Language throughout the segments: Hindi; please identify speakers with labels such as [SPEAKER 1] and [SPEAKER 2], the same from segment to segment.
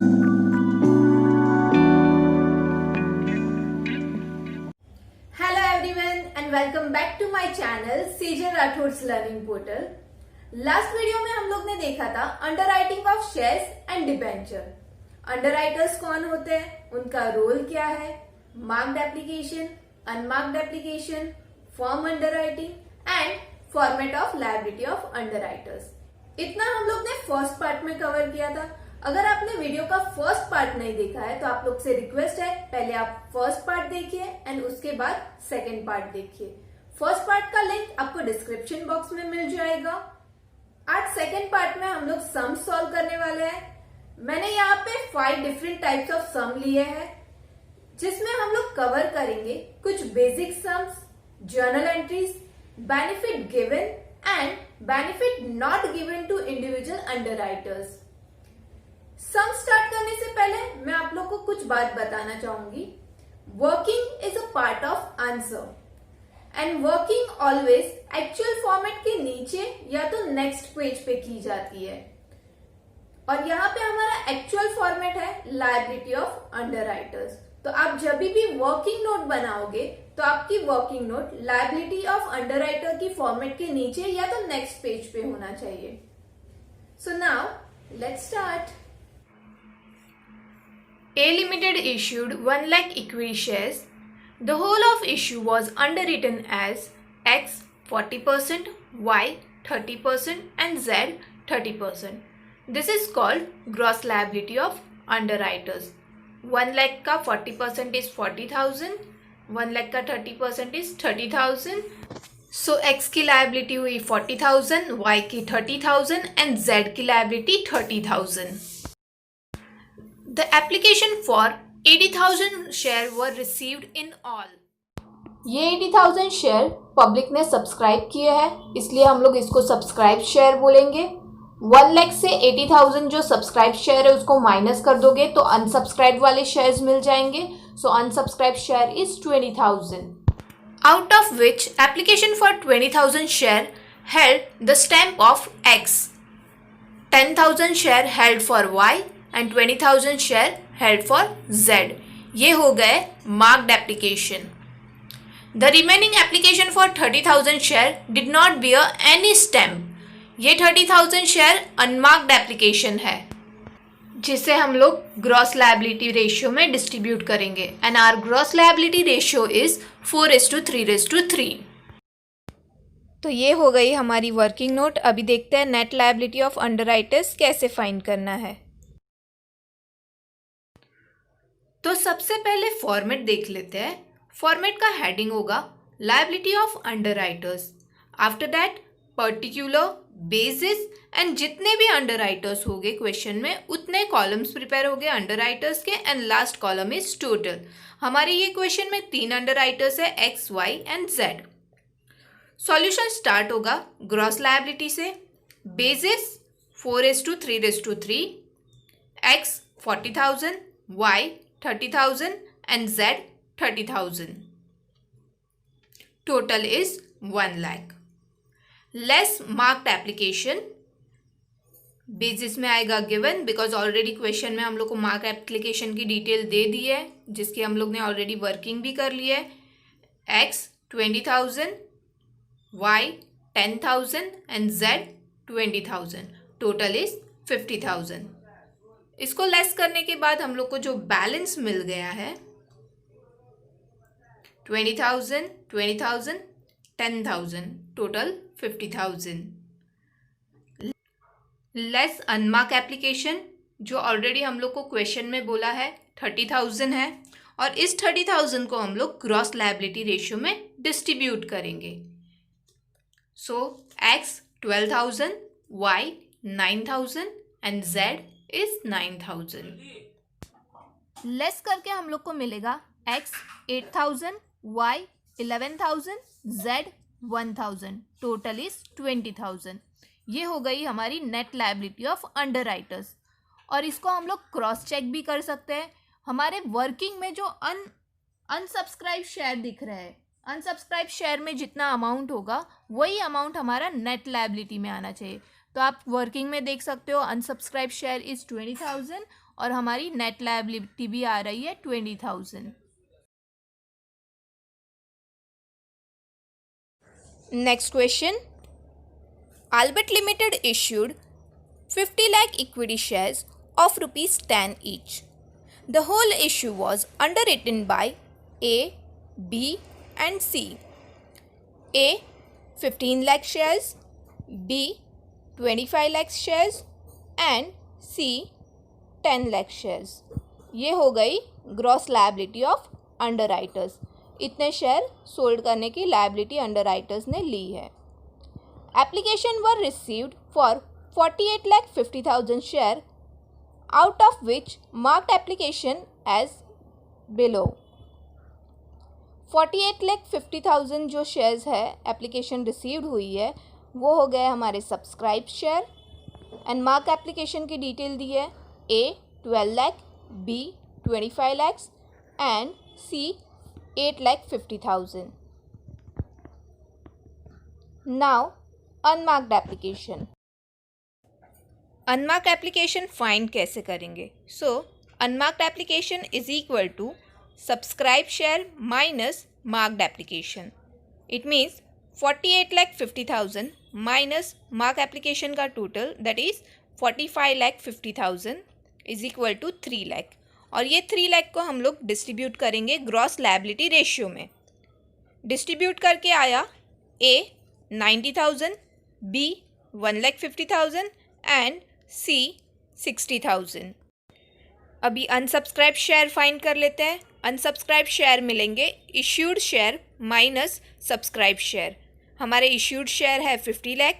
[SPEAKER 1] Hello everyone and welcome back to my channel CJ Rathod's Learning Portal. Last video में हम लोग ने देखा था underwriting of shares and debenture. Underwriters कौन होते हैं, उनका रोल क्या है, marked application, unmarked application, form underwriting and format of liability of underwriters. इतना हम लोग ने फर्स्ट पार्ट में कवर किया था। अगर आपने वीडियो का फर्स्ट पार्ट नहीं देखा है तो आप लोग से रिक्वेस्ट है, पहले आप फर्स्ट पार्ट देखिए एंड उसके बाद सेकेंड पार्ट देखिए। फर्स्ट पार्ट का लिंक आपको डिस्क्रिप्शन बॉक्स में मिल जाएगा। आज सेकेंड पार्ट में हम लोग सम सॉल्व करने वाले हैं। मैंने यहाँ पे 5 डिफरेंट टाइप्स ऑफ सम लिए हैं, जिसमें हम लोग कवर करेंगे कुछ basic sums, journal entries, benefit given and benefit not given to individual underwriters. Sum start करने से पहले मैं आप लोग को कुछ बात बताना चाहूंगी। Working is a part of answer and working always actual format के नीचे या तो नेक्स्ट पेज पे की जाती है, और यहाँ पे हमारा एक्चुअल फॉर्मेट है लायबिलिटी ऑफ अंडरराइटर्स। तो आप जब भी वर्किंग नोट बनाओगे तो आपकी working note liability of underwriter की फॉर्मेट के नीचे या तो नेक्स्ट पेज पे होना चाहिए। So now let's start. A Limited issued 1 lakh equity shares. The whole of issue was underwritten as X 40%, Y 30% and Z 30%. This is called gross liability of underwriters. 1 lakh का 40% is 40,000, 1 lakh का 30% is 30,000. So X की liability हुई 40,000, Y की 30,000 and Z की liability 30,000. The application for 80,000 share were received in all. ये 80,000 शेयर पब्लिक ने सब्सक्राइब किए हैं, इसलिए हम लोग इसको सब्सक्राइब शेयर बोलेंगे। 1 लाख से 80,000 जो सब्सक्राइब शेयर है उसको माइनस कर दोगे तो अनसब्सक्राइब वाले शेयर्स मिल जाएंगे। So unsubscribe share is 20,000, out of which application for 20,000 share held the stamp of X, 10,000 share held for Y and 20,000 share held for Z. ये हो गए marked application. The remaining application for 30,000 share did not bear any stamp. ये 30,000 share unmarked application है, जिसे हम लोग gross liability ratio में distribute करेंगे and our gross liability ratio is 4:3:3. तो ये हो गई हमारी वर्किंग नोट। अभी देखते हैं नेट लायबिलिटी ऑफ अंडरराइटर्स कैसे फाइंड करना है। तो सबसे पहले फॉर्मेट देख लेते हैं। फॉर्मेट का हेडिंग होगा liability of underwriters. After that particular, basis and जितने भी अंडरराइटर्स होंगे क्वेश्चन में उतने कॉलम्स प्रिपेयर हो गए अंडरराइटर्स के, and last column is total. हमारे ये क्वेश्चन में 3 अंडरराइटर्स है, X, Y and Z। Solution start होगा ग्रॉस लायबिलिटी से। Basis 4:3:3, X 40,000, Y 30,000 and Z 30,000. Total is 1 lakh. Less marked application. Basis में आएगा गिवन, बिकॉज ऑलरेडी क्वेश्चन में हम लोग को मार्क एप्लीकेशन की डिटेल दे दी है, जिसकी हम लोग ने ऑलरेडी वर्किंग भी कर ली है। X 20,000, Y 10,000 and Z 20,000. Total is 50,000. इसको लेस करने के बाद हम लोग को जो बैलेंस मिल गया है 20,000, 20,000, 10,000, टोटल 50,000। लेस अनमार्क एप्लीकेशन, जो ऑलरेडी हम लोग को क्वेश्चन में बोला है 30,000 है, और इस 30,000 को हम लोग ग्रॉस लायबिलिटी रेशियो में डिस्ट्रीब्यूट करेंगे। सो X 12,000, Y 9,000 and Z is 9,000. Less करके हम लोग को मिलेगा X 8,000, Y 11,000, Z 1,000. Total is 20,000. ये हो गई हमारी नेट लायबिलिटी ऑफ अंडरराइटर्स। और इसको हम लोग क्रॉस चेक भी कर सकते हैं। हमारे वर्किंग में जो अनसब्सक्राइब शेयर दिख रहा है, अनसब्सक्राइब शेयर में जितना अमाउंट होगा वही अमाउंट हमारा नेट लायबिलिटी में आना चाहिए। तो आप वर्किंग में देख सकते हो अनसब्सक्राइब शेयर इज 20,000 और हमारी नेट लायबिलिटी भी आ रही है 20,000। Next question, Albert Limited issued 50 lakh equity shares of rupees 10 each. The whole issue was underwritten by A, B and C. A 15 lakh shares, B 25 lakh shares and C 10 lakh shares. ये हो गई ग्रॉस लायबिलिटी ऑफ अंडरराइटर्स। इतने शेयर सोल्ड करने की लायबिलिटी अंडरराइटर्स ने ली है। Application were received for 48,50,000 share, out of which marked application as below. 48,50,000 जो शेयर्स है एप्लीकेशन रिसीव्ड हुई है वो हो गए हमारे subscribe share and mark application की डिटेल दी है A 12 lakh, B 25 lakhs and C 8,50,000. Now unmarked application. Unmarked application find कैसे करेंगे? So unmarked application is equal to subscribe share minus marked application. It means 48,50,000 minus mark application का total that is 45,50,000 is equal to 3 lakh. और ये 3 लाख को हम लोग डिस्ट्रीब्यूट करेंगे ग्रॉस लायबिलिटी रेशियो में। डिस्ट्रीब्यूट करके आया A 90,000, B 1,50,000 एंड C 60,000। अभी अनसब्सक्राइब शेयर फाइंड कर लेते हैं। अनसब्सक्राइब शेयर मिलेंगे issued share minus subscribe share. हमारे इश्यूड शेयर है 50 लाख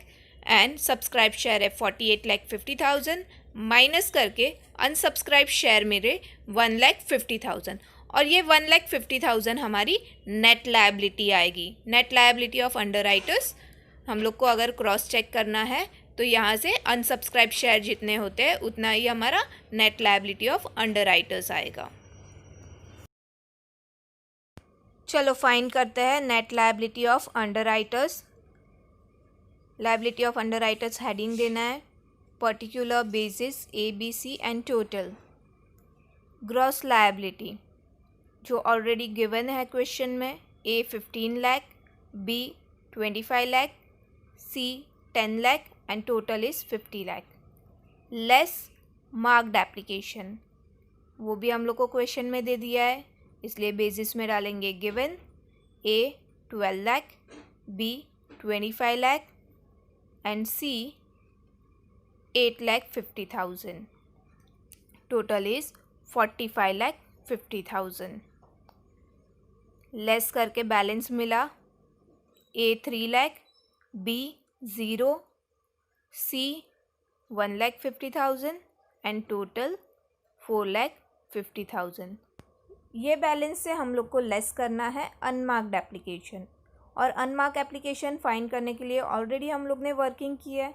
[SPEAKER 1] एंड सब्सक्राइब शेयर है 48,50,000 माइनस करके अनसब्सक्राइब शेयर मेरे 1,50,000 और ये 1,50,000 हमारी नेट लायबिलिटी आएगी। नेट लायबिलिटी ऑफ अंडरराइटर्स हम लोग को अगर क्रॉस चेक करना है तो यहाँ से अनसब्सक्राइब शेयर जितने होते हैं उतना ही हमारा नेट लायबिलिटी ऑफ अंडरराइटर्स आएगा। चलो फाइंड करते हैं net liability of underwriters. Liability of underwriters heading देना है particular basis A, B, C and total. Gross liability जो ऑलरेडी गिवन है क्वेश्चन में A 15 lakh, B 25 lakh, C 10 lakh and total is 50 lakh less marked application. वो भी हम लोग को क्वेश्चन में दे दिया है इसलिए बेसिस में डालेंगे given A 12 lakh, B 25 lakh and C 8,50,000। Total is 45,50,000। Less करके बैलेंस मिला A 3 lakh, B 0, C 1,50,000 and total 4,50,000। ये बैलेंस से हम लोग को लेस करना है अनमार्क्ड एप्लीकेशन और अनमार्क एप्लीकेशन फाइंड करने के लिए ऑलरेडी हम लोग ने वर्किंग की है।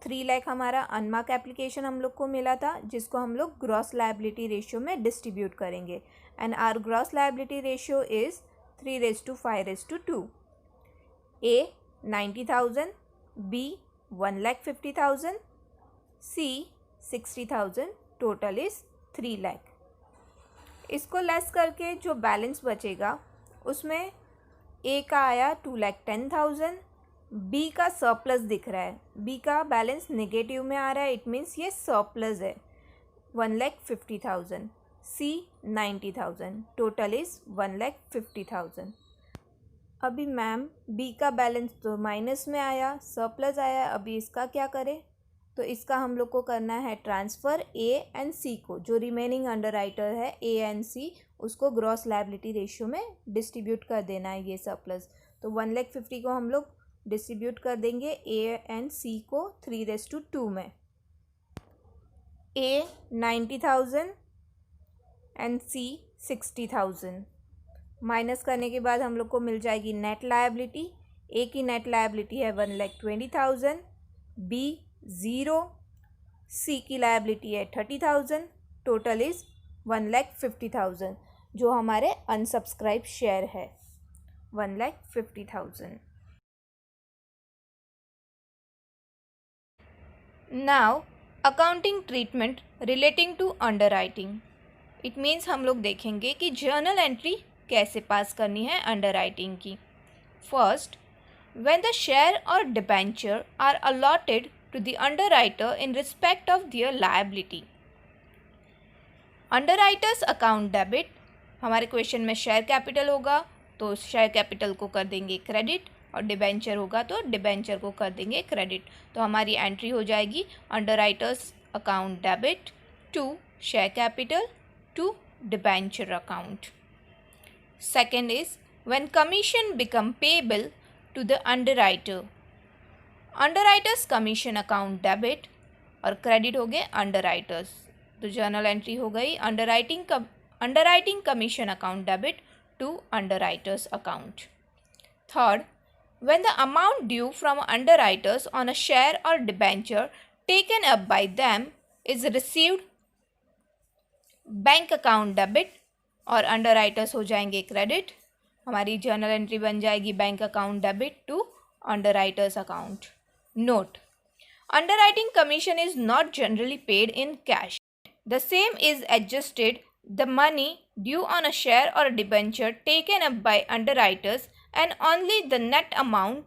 [SPEAKER 1] 3 लाख हमारा अनमार्क एप्लीकेशन हम लोग को मिला था जिसको हम लोग ग्रॉस लायबिलिटी रेशियो में डिस्ट्रीब्यूट करेंगे and our gross liability ratio is 3:5:2। A 90,000, B 1,50,000, C 60,000, total is 3 lakh. इसको लेस करके जो बैलेंस बचेगा उसमें A का आया 2,10,000, B का सरप्लस दिख रहा है, B का बैलेंस नेगेटिव में आ रहा है, इट मीन्स ये सरप्लस है 1,50,000, C 90,000, टोटल इज़ 1,50,000। अभी मैम B का बैलेंस तो माइनस में आया, सरप्लस आया, अभी इसका क्या करें? तो इसका हम लोग को करना है ट्रांसफ़र A एंड C को, जो रिमेनिंग अंडरराइटर है A एंड C उसको ग्रॉस लायबिलिटी रेशियो में डिस्ट्रीब्यूट कर देना है ये सरप्लस। तो 1,50,000 को हम लोग डिस्ट्रीब्यूट कर देंगे A एंड C को 3:2 में। A 90,000 एंड C 60,000 माइनस करने के बाद हम लोग को मिल जाएगी नेट लायबिलिटी। A की नेट लायबिलिटी है 1,20,000, B 0, C की लायबिलिटी है 30,000, टोटल इज़ 1,50,000 जो हमारे अनसब्सक्राइब शेयर है 1,50,000। Now accounting treatment relating to underwriting. It means हम लोग देखेंगे कि जर्नल एंट्री कैसे पास करनी है अंडरराइटिंग की। फर्स्ट, व्हेन द शेयर और debenture are allotted to the underwriter in respect of their liability. Underwriters account debit, हमारे क्वेश्चन में शेयर कैपिटल होगा तो शेयर कैपिटल को कर देंगे क्रेडिट, और डिबेंचर होगा तो डिबेंचर को कर देंगे क्रेडिट। तो हमारी एंट्री हो जाएगी underwriters account debit to share capital to debenture account. Second is when commission become payable to the underwriter. Underwriters commission account debit और क्रेडिट हो गए अंडरराइटर्स, तो जर्नल एंट्री हो गई underwriting commission account debit to underwriters account. Third, when the amount due from underwriters on a share or debenture taken up by them is received, bank account debit और अंडरराइटर्स हो जाएंगे क्रेडिट। हमारी जर्नल एंट्री बन जाएगी bank account debit to underwriters account. Note, underwriting commission is not generally paid in cash. The same is adjusted the money due on a share or debenture taken up by underwriters and only the net amount,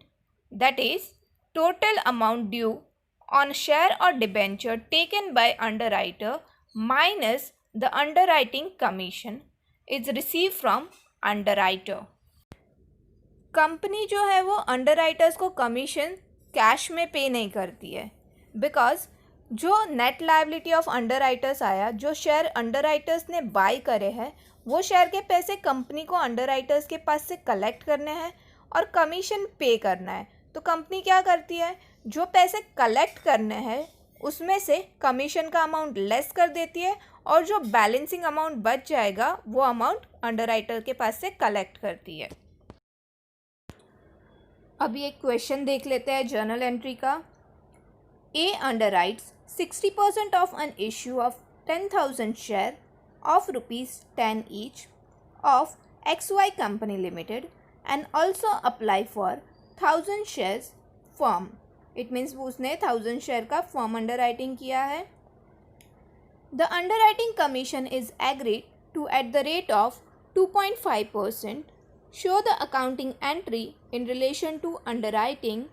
[SPEAKER 1] that is total amount due on share or debenture taken by underwriter minus the underwriting commission is received from underwriter. Company जो है वो अंडरराइटर्स को कमीशन कैश में पे नहीं करती है, बिकॉज जो नेट लायबिलिटी ऑफ अंडरराइटर्स आया, जो शेयर अंडरराइटर्स ने बाय करे हैं, वो शेयर के पैसे कंपनी को अंडरराइटर्स के पास से कलेक्ट करने हैं और कमीशन पे करना है। तो कंपनी क्या करती है, जो पैसे कलेक्ट करने हैं उसमें से कमीशन का अमाउंट लेस कर देती है और जो बैलेंसिंग अमाउंट बच जाएगा वो अमाउंट अंडरराइटर के पास से कलेक्ट करती है। अभी एक क्वेश्चन देख लेते हैं जर्नल एंट्री का। ए अंडरराइट्स 60% of an issue of 10,000 share of rupees 10 each of XY company limited and also apply for 1000 shares firm. It means उसने 1000 शेयर का फर्म अंडरराइटिंग किया है। The underwriting commission is agreed to at the rate of 2.5%. Show the accounting entry in relation to underwriting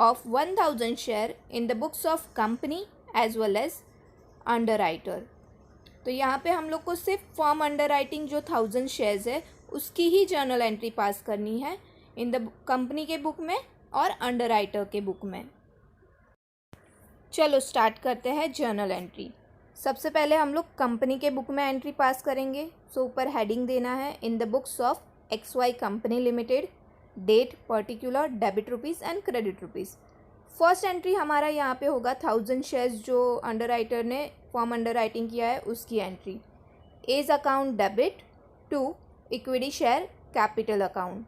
[SPEAKER 1] of 1000 share in the books of company as well as underwriter. तो यहाँ पे हम लोग को सिर्फ फर्म अंडरराइटिंग जो 1000 शेयर्स है उसकी ही जर्नल एंट्री पास करनी है इन द कंपनी के बुक में और अंडरराइटर के बुक में। चलो स्टार्ट करते हैं जर्नल एंट्री। सबसे पहले हम लोग कंपनी के बुक में एंट्री पास करेंगे। सो ऊपर हेडिंग देना है in the books of XY company limited, date particular, debit rupees and credit rupees. First entry हमारा यहाँ पे होगा 1000 शेयर्स जो अंडरराइटर ने फॉर्म अंडरराइटिंग किया है उसकी entry. A's account debit to equity share capital account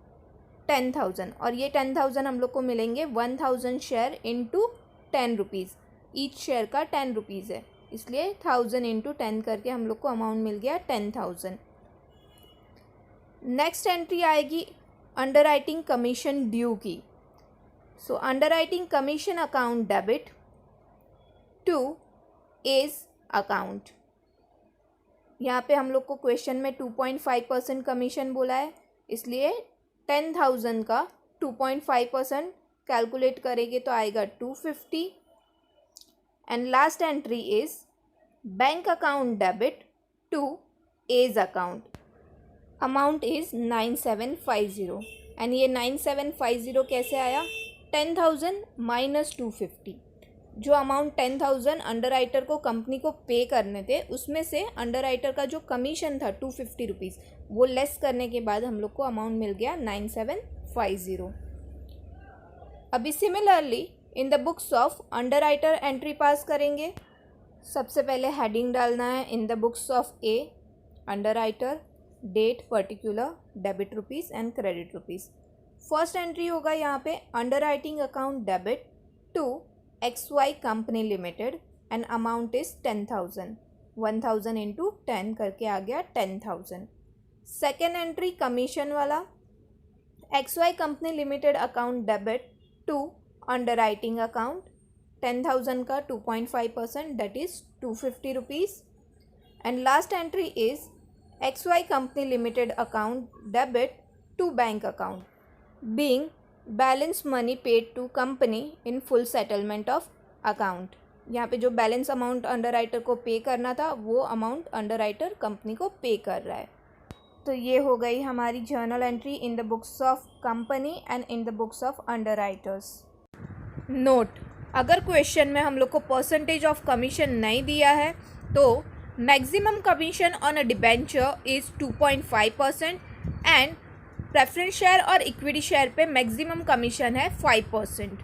[SPEAKER 1] 10,000, और ये 10,000 हम लोग को मिलेंगे 1000 share into 10 rupees. Each share का 10 रुपीज़ है, इसलिए 1000 इंटू 10 करके हम लोग को अमाउंट मिल गया 10,000। नेक्स्ट एंट्री आएगी अंडरराइटिंग कमीशन ड्यू की। So underwriting commission account debit to as account. यहाँ पे हम लोग को क्वेश्चन में 2.5% कमीशन बोला है, इसलिए 10,000 का 2.5% कैलकुलेट करेंगे तो आएगा 250। And last entry is bank account debit to as account. Amount is 9750 and ये 9750 कैसे आया, 10,000 माइनस 250। जो अमाउंट 10,000 अंडरराइटर को कंपनी को पे करने थे उसमें से अंडरराइटर का जो कमीशन था 250 रुपीज़ वो लेस करने के बाद हम लोग को अमाउंट मिल गया 9750। अभी similarly in the books of underwriter entry pass करेंगे। सबसे पहले हेडिंग डालना है in the books of a underwriter, date particular, debit rupees and credit rupees. First entry होगा यहाँ पे underwriting account debit to XY company limited and amount is 10,000। 1000 into 10 करके आ गया 10,000। सेकेंड एंट्री कमीशन वाला, XY company limited account debit to underwriting account 10,000 का 2.5%, that is 250 rupees. And last entry is XY company limited account debit to bank account being balance money paid to company in full settlement of account. यहाँ पे जो बैलेंस अमाउंट अंडरराइटर को पे करना था वो अमाउंट अंडरराइटर कंपनी को पे कर रहा है. तो ये हो गई हमारी journal entry in the books of company and in the books of underwriters. Note, अगर क्वेश्चन में हम लोग को परसेंटेज ऑफ कमीशन नहीं दिया है तो maximum commission on a debenture is 2.5% and preference share और इक्विटी शेयर पे मैक्सिमम कमीशन है 5%.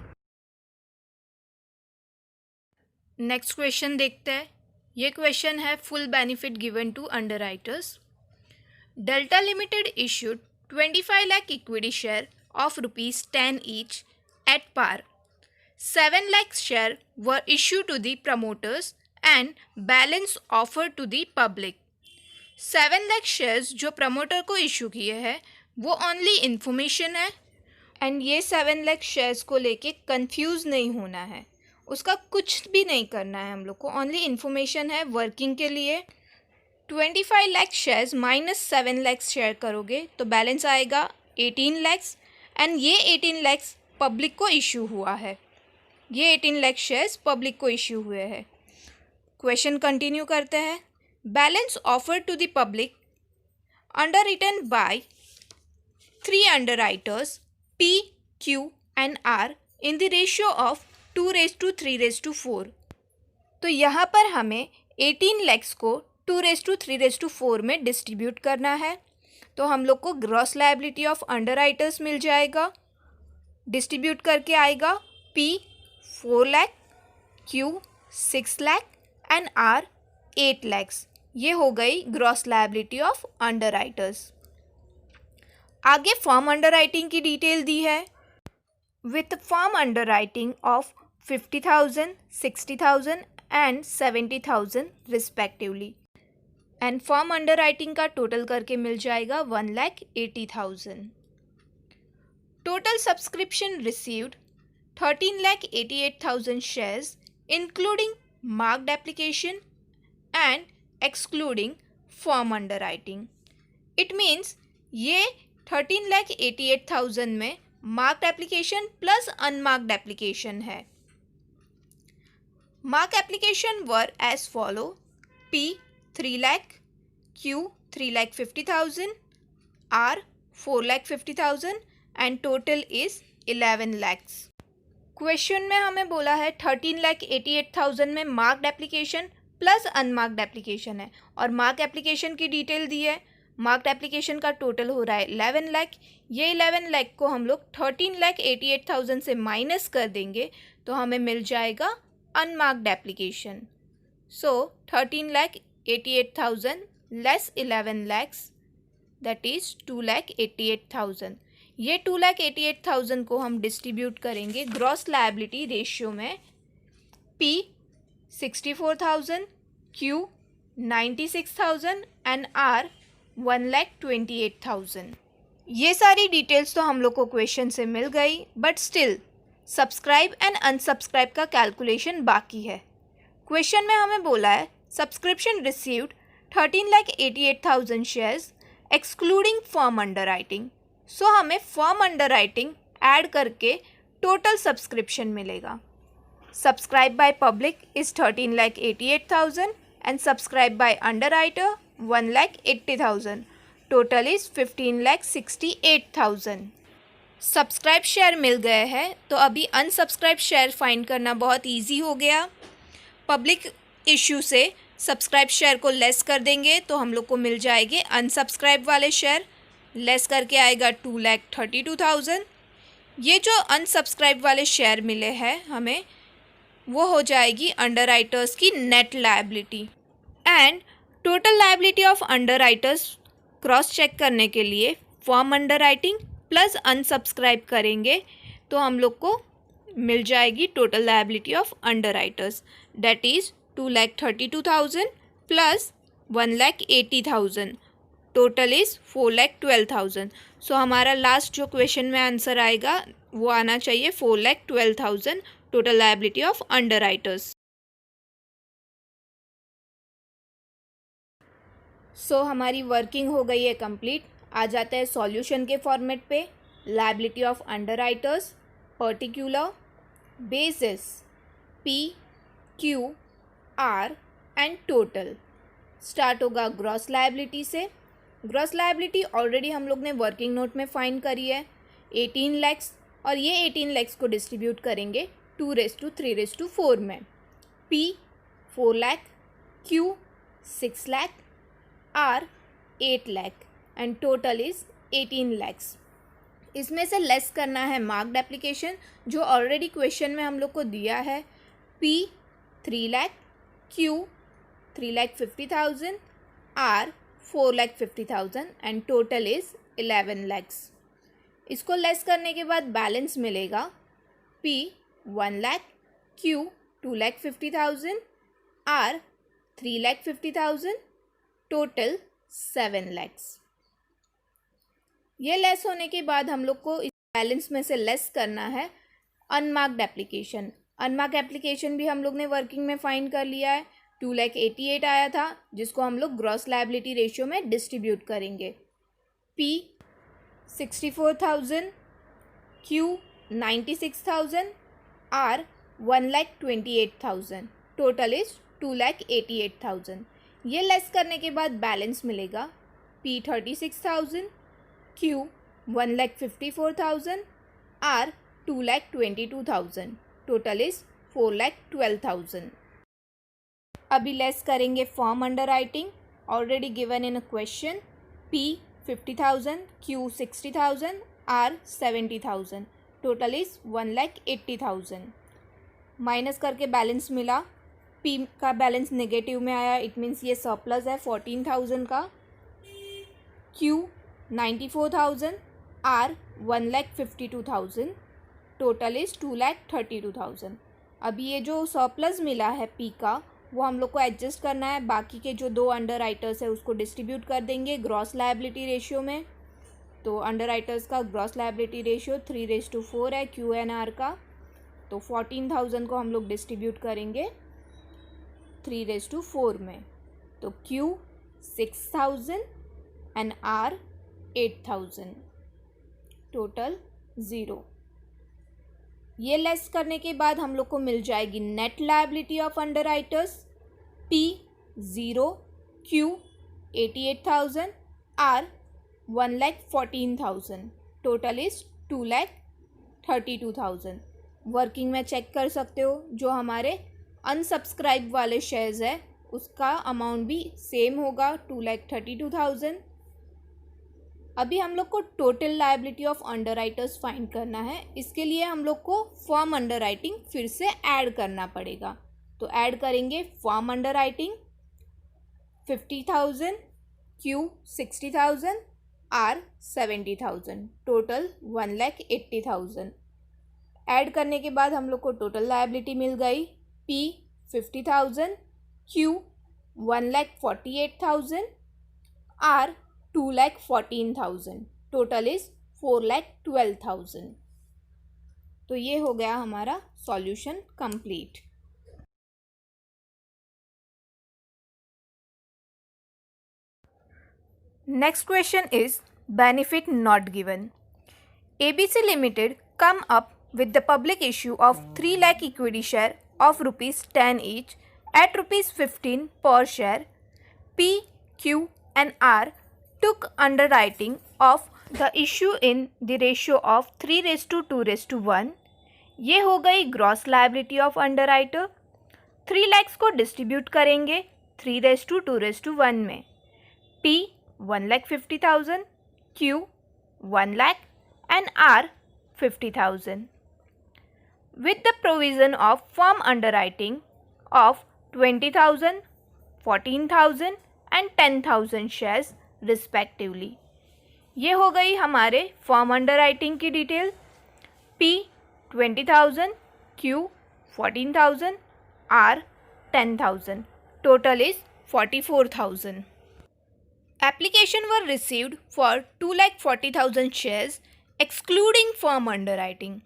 [SPEAKER 1] नेक्स्ट क्वेश्चन देखते हैं. ये क्वेश्चन है full benefit given to underwriters. Delta limited issued 25 lakh equity share of ₹10 each at par. 7 lakh share were issued to the promoters and balance offered to the public. 7 lakh shares जो प्रमोटर को इशू किए हैं वो ओनली इन्फॉर्मेशन है एंड ये 7 lakh शेयर्स को लेके कंफ्यूज नहीं होना है. उसका कुछ भी नहीं करना है हम लोग को, ओनली इन्फॉर्मेशन है वर्किंग के लिए. 25 lakh shares minus 7 lakh share करोगे तो बैलेंस आएगा 18 lakhs एंड ये 18 lakhs पब्लिक को इशू हुआ है. ये 18 lakh शेयर्स पब्लिक को इशू हुए हैं. क्वेश्चन कंटिन्यू करते हैं. Balance offer to the public underwritten by 3 underwriters P, Q and R in the ratio of 2:3:4. तो यहाँ पर हमें 18 lakhs को 2:3:4 में डिस्ट्रीब्यूट करना है. तो हम लोग को ग्रॉस लायबिलिटी ऑफ अंडरराइटर्स मिल जाएगा. डिस्ट्रीब्यूट करके आएगा P 4 lakh, Q 6 lakh and R 8 lakhs. ये हो गई ग्रॉस लायबिलिटी ऑफ अंडरराइटर्स. आगे फॉर्म अंडरराइटिंग की डिटेल दी है. With firm underwriting of 50,000, 60,000 and 70,000 respectively. And firm underwriting का टोटल करके मिल जाएगा 1,80,000. Total subscription received 13,88,000 shares including marked application and excluding firm underwriting. It means ये 13,88,000 में marked application plus unmarked application है. Mark application were as follow: P 3 lakh, Q 3,50,000, R 4,50,000 and total is 11 lakhs. Question में हमें बोला है 13,88,000 में marked application plus unmarked application है और मार्क एप्लीकेशन की डिटेल दी है. मार्क्ड एप्लीकेशन का टोटल हो रहा है 11 lakh. ये 11 lakh को हम लोग 13,88,000 से माइनस कर देंगे तो हमें मिल जाएगा unmarked application. So 13,88,000 less 11 lakhs that is 2,88,000. ये 2,88,000 को हम डिस्ट्रीब्यूट करेंगे ग्रॉस लायबिलिटी रेशियो में. P 64,000, Q 96,000 and R 1,28,000. ये सारी डिटेल्स तो हम लोग को क्वेश्चन से मिल गई, but still subscribe and unsubscribe का कैलकुलेशन बाकी है. क्वेश्चन में हमें बोला है subscription received 13,88,000 shares excluding firm underwriting. So हमें फॉर्म अंडरराइटिंग ऐड करके टोटल सब्सक्रिप्शन मिलेगा. Subscribe by public is 13,88,000 and subscribe by underwriter 1,80,000. Total is 15,68,000. Subscribe share मिल गए हैं तो अभी अनसब्सक्राइब शेयर फाइंड करना बहुत इजी हो गया. पब्लिक इशू से सब्सक्राइब शेयर को लेस कर देंगे तो हम लोग को मिल जाएंगे अनसब्सक्राइब वाले शेयर. लेस करके आएगा 2,32,000. ये जो अनसब्सक्राइब वाले शेयर मिले हैं हमें वो हो जाएगी अंडरराइटर्स की net liability. And total liability of underwriters cross check करने के लिए फॉर्म अंडरराइटिंग प्लस अनसब्सक्राइब करेंगे तो हम लोग को मिल जाएगी total liability of underwriters that is 2,32,000 plus 1,80,000. Total is 4,12,000. सो हमारा लास्ट जो क्वेश्चन में आंसर आएगा वो आना चाहिए 4,12,000 total liability of underwriters. सो हमारी वर्किंग हो गई है कंप्लीट. आ जाते हैं सॉल्यूशन के फॉर्मेट पे. Liability of underwriters particular basis P Q R and total. Start होगा ग्रॉस लायबिलिटी से. ग्रॉस लायबिलिटी ऑलरेडी हम लोग ने वर्किंग नोट में फाइंड करी है 18 लैक्स, और ये 18 लैक्स को डिस्ट्रीब्यूट करेंगे 2/3/4 में. P 4 lakh, Q 6 lakh, R 8 lakh and total is 18 lakhs. इसमें से लेस करना है मार्क्ड एप्लीकेशन जो ऑलरेडी क्वेश्चन में हम लोग को दिया है. P 3 lakh, Q 3,50,000, R 4,50,000 and total is 11 lakhs. इसको लेस करने के बाद बैलेंस मिलेगा P 1 lakh, Q 2,50,000, R 3,50,000, total 7 lakhs. ये लेस होने के बाद हम लोग को इस बैलेंस में से लेस करना है अनमार्क्ड एप्लीकेशन. अनमार्क्ड एप्लीकेशन भी हम लोग ने वर्किंग में फाइंड कर लिया है. 2,88,000 आया था जिसको हम लोग ग्रॉस लायबिलिटी रेशियो में डिस्ट्रीब्यूट करेंगे. P 64,000, Q 96,000, R 1,28,000, total is 2,88,000. ये लेस करने के बाद बैलेंस मिलेगा P 36,000, Q 1,54,000, R 2,22,000, total is 4,12,000. अभी लेस करेंगे form underwriting already given in a question. P 50,000, Q 60,000, R 70,000, total is 1,80,000. Minus करके बैलेंस मिला. पी का बैलेंस नेगेटिव में आया, इट मीन्स ये सरप्लस है 14,000 का. Q 94,000, R 1,52,000, total is 2,32,000. अभी ये जो सरप्लस मिला है पी का वो हम लोग को एडजस्ट करना है. बाकी के जो 2 अंडर राइटर्स है उसको डिस्ट्रीब्यूट कर देंगे ग्रॉस लायबिलिटी रेशियो में. तो अंडर राइटर्स का ग्रॉस लायबिलिटी रेशियो 3/4 है क्यू एन आर का. तो 14,000 को हम लोग डिस्ट्रीब्यूट करेंगे 3/4 में. तो क्यू 6,000 एंड आर 8,000, टोटल 0. ये लेस करने के बाद हम लोग को मिल जाएगी net liability of underwriters. P 0, Q 88,000, R 1,14,000, total is 2,32,000. Working में चेक कर सकते हो जो हमारे अनसब्सक्राइब वाले शेयर्स है उसका अमाउंट भी सेम होगा 2,32,000. अभी हम लोग को total liability of under writers find करना है. इसके लिए हम लोग को फॉर्म अंडर राइटिंग फिर से ऐड करना पड़ेगा. तो ऐड करेंगे form underwriting 50,000, Q 60,000, R 70,000, total 1,80,000. Add करने के बाद हम लोग को टोटल लायबिलिटी मिल गई. P 50,000, Q 1,48,000, R 2,14,000, total is 4,12,000. तो ये हो गया हमारा solution complete. Next question is benefit not given. ABC Limited come up with the public issue of 3 lakh equity share of ₹10 each at ₹15 per share. P, Q and R took underwriting of the issue in the ratio of 3/2/1. ये हो गई gross liability of underwriter. 3 lakhs को डिस्ट्रीब्यूट करेंगे 3/2/1 में. P 1,50,000, Q 1 lakh and R 50,000. With the provision of firm underwriting of 20,000, 14,000 and 10,000 shares respectively. ये हो गई हमारे फॉर्म अंडर राइटिंग की detail. P 20,000, Q 14,000, R 10,000, total is 44,000. Application were received for 2,40,000 shares excluding firm underwriting.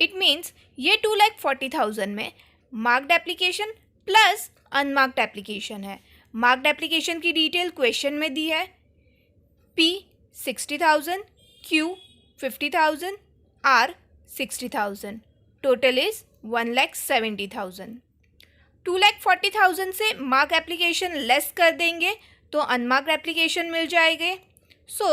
[SPEAKER 1] It means ये 2,40,000 में marked application plus unmarked application है। मार्क्ड एप्लीकेशन की डिटेल क्वेश्चन में दी है। P 60,000, Q 50,000, R 60,000, total is 1,70,000। 2,40,000 से मार्क एप्लीकेशन लेस कर देंगे तो अनमार्क्ड एप्लीकेशन मिल जाएंगे। So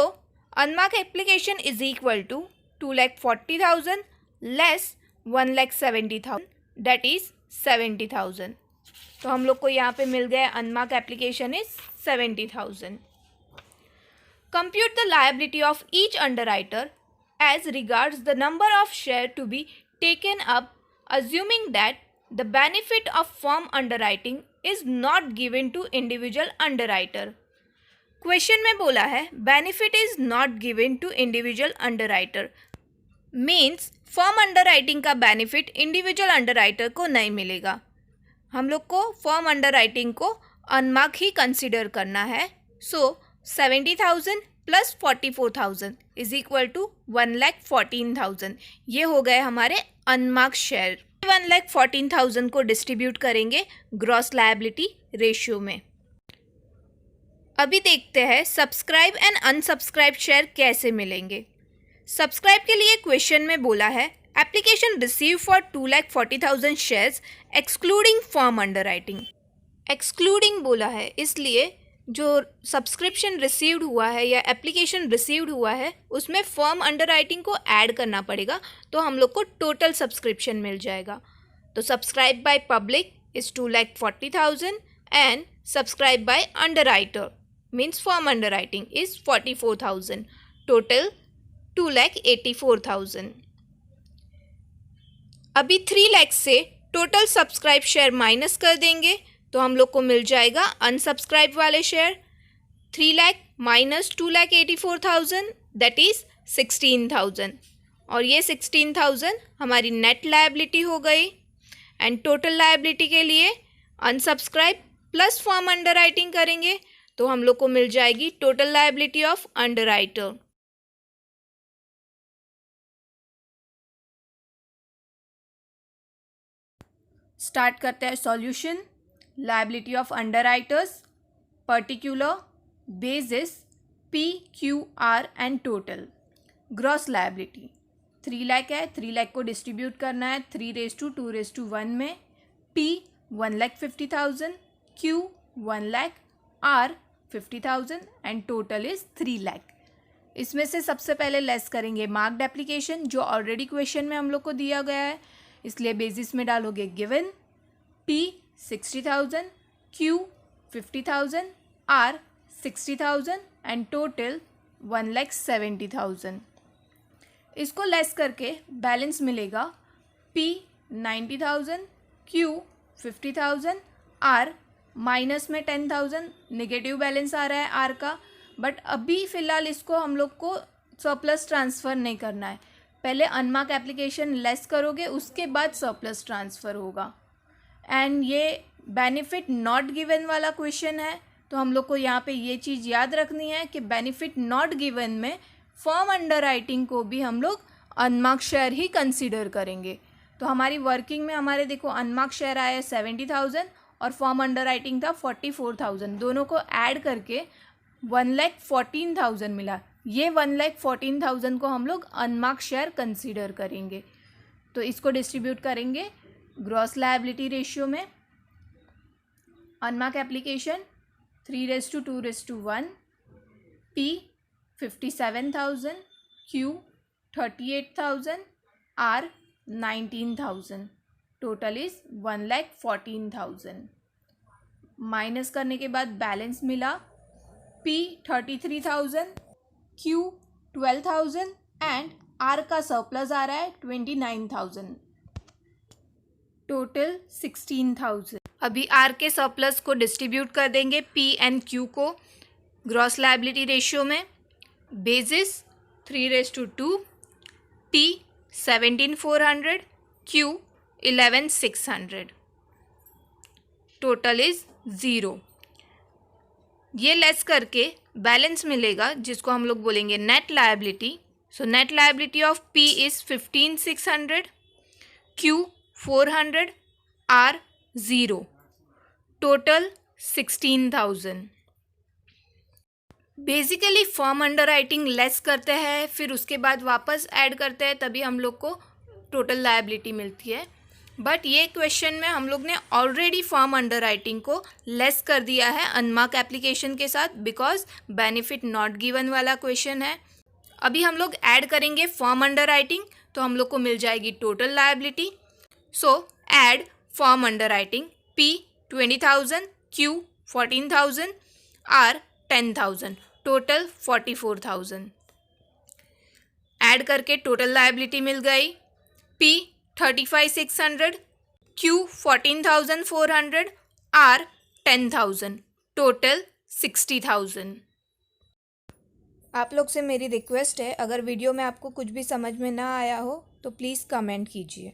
[SPEAKER 1] unmarked application is equal to 2,40,000 less 1,70,000, that is 70,000। तो हम लोग को यहाँ पे मिल गया unmarked application is 70,000। Compute the liability of each underwriter as regards the number of shares to be taken up, assuming that the benefit of firm underwriting is not given to individual underwriter. Question में बोला है benefit is not given to individual underwriter means firm underwriting का benefit individual underwriter को नहीं मिलेगा। हम लोग को firm underwriting को अनमार्क ही कंसिडर करना है। सो 70,000 प्लस 44,000 इज इक्वल टू 1,14,000। ये हो गए हमारे अनमार्क शेयर। 1,14,000 को डिस्ट्रीब्यूट करेंगे ग्रॉस लायबिलिटी रेशियो में। अभी देखते हैं सब्सक्राइब एंड अनसब्सक्राइब शेयर कैसे मिलेंगे। सब्सक्राइब के लिए क्वेश्चन में बोला है application receive for 2,40,000 shares excluding firm underwriting. Excluding बोला है, इसलिए जो सब्सक्रिप्शन रिसीव्ड हुआ है या एप्लीकेशन रिसीव्ड हुआ है उसमें फर्म अंडरराइटिंग को ऐड करना पड़ेगा, तो हम लोग को टोटल सब्सक्रिप्शन मिल जाएगा। तो subscribe by public is 2,40,000 and subscribe by underwriter means firm underwriting is 44,000, total 2,84,000। अभी 3 लाख से टोटल सब्सक्राइब शेयर माइनस कर देंगे तो हम लोग को मिल जाएगा अनसब्सक्राइब वाले share. 3 lakh minus 2,84,000 that is 16,000, और ये 16,000 हमारी नेट लायबिलिटी हो गई। एंड टोटल लायबिलिटी के लिए अनसब्सक्राइब प्लस फर्म अंडरराइटिंग करेंगे तो हम लोग को मिल जाएगी total liability of underwriter. Start करते हैं solution. Liability of underwriters, particular, basis, P, Q, R and total. Gross liability 3 lakh है, 3 लाख को डिस्ट्रीब्यूट करना है 3:2:1 में। P 1,50,000, Q 1 lakh, R 50,000 and total is 3 lakh. इसमें से सबसे पहले लेस करेंगे मार्क्ड एप्लीकेशन जो ऑलरेडी क्वेश्चन में हम लोग को दिया गया है, इसलिए बेसिस में डालोगे given. P 60,000, Q 50,000, R 60,000 and total 1,70,000। इसको लेस करके बैलेंस मिलेगा P 90,000, Q 50,000, R माइनस में 10,000, नेगेटिव बैलेंस आ रहा है R का, बट अभी फ़िलहाल इसको हम लोग को सरप्लस ट्रांसफ़र नहीं करना है। पहले अनमार्क एप्लीकेशन लेस करोगे उसके बाद सरप्लस ट्रांसफ़र होगा। एंड ये बेनिफिट नॉट गिवन वाला क्वेश्चन है, तो हम लोग को यहाँ पे ये चीज़ याद रखनी है कि बेनिफिट नॉट गिवन में फर्म अंडरराइटिंग को भी हम लोग अनमार्क शेयर ही कंसीडर करेंगे। तो हमारी वर्किंग में हमारे देखो अनमार्क शेयर आया 70,000 और फर्म अंडरराइटिंग था 44,000, दोनों को ऐड करके 1,14,000 मिला। ये 1,14,000 को हम लोग अनमार्क शेयर कंसीडर करेंगे। तो इसको डिस्ट्रीब्यूट करेंगे ग्रॉस लायबिलिटी रेशियो में। Unmark application 3:2:1, P 57,000, Q 38,000, R 19,000, total is 1,14,000। Minus करने के बाद बैलेंस मिला P 33,000, Q 12,000 एंड R का सरप्लस आ रहा है 29,000, टोटल 16,000। अभी R के सरप्लस को डिस्ट्रीब्यूट कर देंगे P एंड Q को ग्रॉस लायबिलिटी रेशियो में। Basis 3:2, P 17,400, Q 11,600, total is 0। ये लेस करके बैलेंस मिलेगा जिसको हम लोग बोलेंगे net liability. So net liability of P is 15,600 Q 400, R 0, total 16,000। Basically firm under writing less करते हैं, फिर उसके बाद वापस ऐड करते हैं, तभी हम लोग को टोटल लायबिलिटी मिलती है। बट ये क्वेश्चन में हम लोग ने ऑलरेडी फर्म अंडर राइटिंग को लेस कर दिया है अनमार्क एप्लीकेशन के साथ, बिकॉज बेनिफिट नॉट गिवन वाला क्वेश्चन है। अभी हम लोग ऐड करेंगे फर्म अंडर राइटिंग, तो हम लोग को मिल जाएगी टोटल लायबिलिटी। सो add firm under writing, P 20,000, Q 14,000, R 10,000, total 44,000। Add करके टोटल लायबिलिटी मिल गई, P 35,600, Q 14,400, R 10,000, टोटल 60,000। आप लोग से मेरी रिक्वेस्ट है, अगर वीडियो में आपको कुछ भी समझ में ना आया हो तो प्लीज़ कमेंट कीजिए।